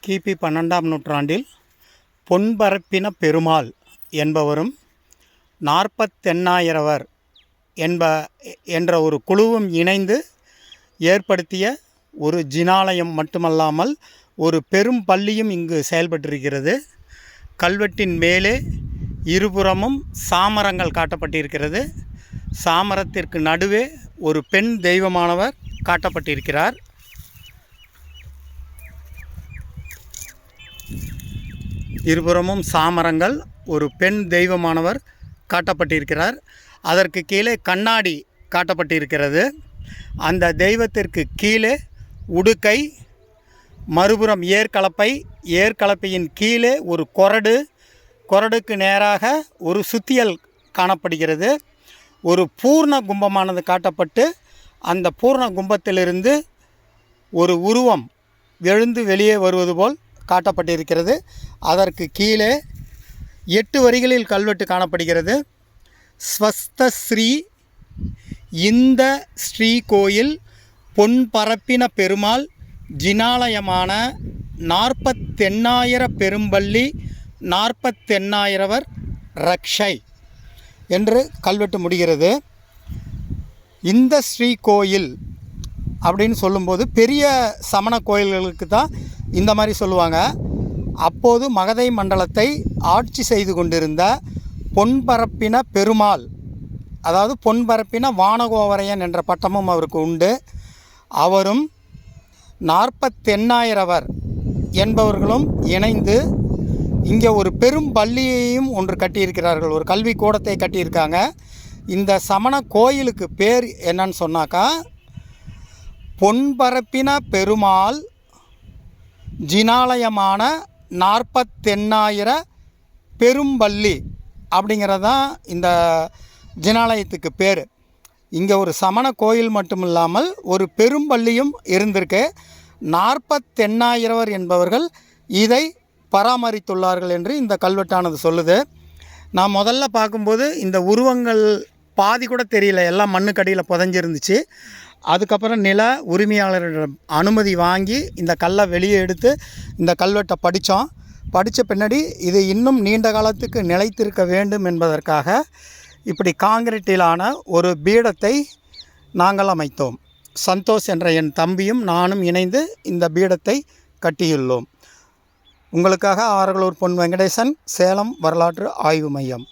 கிபி 12ஆம் நூற்றாண்டில் பொன்பரப்பின பெருமாள் என்பவரும் 48,000 என்ற ஒரு குழுவும் இணைந்து ஏற்படுத்திய ஒரு ஜினாலயம் மட்டுமல்லாமல் ஒரு பெரும் பள்ளியும் இங்கு செயல்பட்டிருக்கிறது. கல்வெட்டின் மேலே இருபுறமும் சாமரங்கள் காட்டப்பட்டிருக்கிறது. சாமரத்திற்கு நடுவே ஒரு பெண் தெய்வமானவர் காட்டப்பட்டிருக்கிறார். இருபுறமும் சாமரங்கள், ஒரு பெண் தெய்வமானவர் காட்டப்பட்டிருக்கிறார். அதற்கு கீழே கண்ணாடி காட்டப்பட்டிருக்கிறது. அந்த தெய்வத்திற்கு கீழே உடுக்கை, மறுபுறம் ஏற்கலப்பையின் கீழே ஒரு கொரடுக்கு நேராக ஒரு சுத்தியல் காணப்படுகிறது. ஒரு பூர்ண கும்பமானது காட்டப்பட்டு அந்த பூர்ண கும்பத்திலிருந்து ஒரு உருவம் எழுந்து வெளியே வருவது போல் காட்டப்பட்டிருக்கிறது. அதற்கு கீழே 8 வரிகளில் கல்வெட்டு காணப்படுகிறது. ஸ்வஸ்தஸ்ரீ இந்த ஸ்ரீ கோயில் பொன்பரப்பின பெருமாள் ஜினாலயமான 48,000 பெரும்பள்ளி 48,000 ரக்ஷை என்று கல்வெட்டு முடிகிறது. இந்த ஸ்ரீ கோயில் அப்படின்னு சொல்லும்போது பெரிய சமண கோயில்களுக்கு தான் இந்த மாதிரி சொல்லுவாங்க. அப்போது மகதை மண்டலத்தை ஆட்சி செய்து கொண்டிருந்த பொன்பரப்பின பெருமாள், அதாவது பொன்பரப்பின வானகோவரையன் என்ற பட்டமும் அவருக்கு உண்டு. அவரும் 48,000 என்பவர்களும் இணைந்து இங்கே ஒரு பெரும் பள்ளியையும் ஒன்று கட்டியிருக்கிறார்கள். ஒரு கல்வி கூடத்தை கட்டியிருக்காங்க. இந்த சமண கோயிலுக்கு பேர் என்னன்னு சொன்னாக்கா, பொன்பரப்பின பெருமாள் ஜினாலயமான 48,000 பெரும்பள்ளி அப்படிங்கிறதான் இந்த ஜினாலயத்துக்கு பேர். இங்கே ஒரு சமண கோயில் மட்டும் இல்லாமல் ஒரு பெரும்பள்ளியும் இருந்திருக்கு. 48,000 என்பவர்கள் இதை பராமரித்துள்ளார்கள் என்று இந்த கல்வெட்டானது சொல்லுது. நான் முதல்ல பார்க்கும்போது இந்த உருவங்கள் பாதி கூட தெரியல, எல்லாம் மண்ணுக்கடியில் புதைஞ்சிருந்துச்சு. அதுக்கப்புறம் நில உரிமையாளரிடம் அனுமதி வாங்கி இந்த கல்லை வெளியே எடுத்து இந்த கல்வெட்டை படித்த பின்னாடி இது இன்னும் நீண்ட காலத்துக்கு நிலைத்திருக்க வேண்டும் என்பதற்காக இப்படி காங்கிரீட்டிலான ஒரு பீடத்தை நாங்கள் அமைத்தோம். சந்தோஷ் என்ற என் தம்பியும் நானும் இணைந்து இந்த பீடத்தை கட்டியுள்ளோம். உங்களுக்காக ஆரகலூர் பொன் வெங்கடேசன், சேலம் வரலாற்று ஆய்வு மையம்.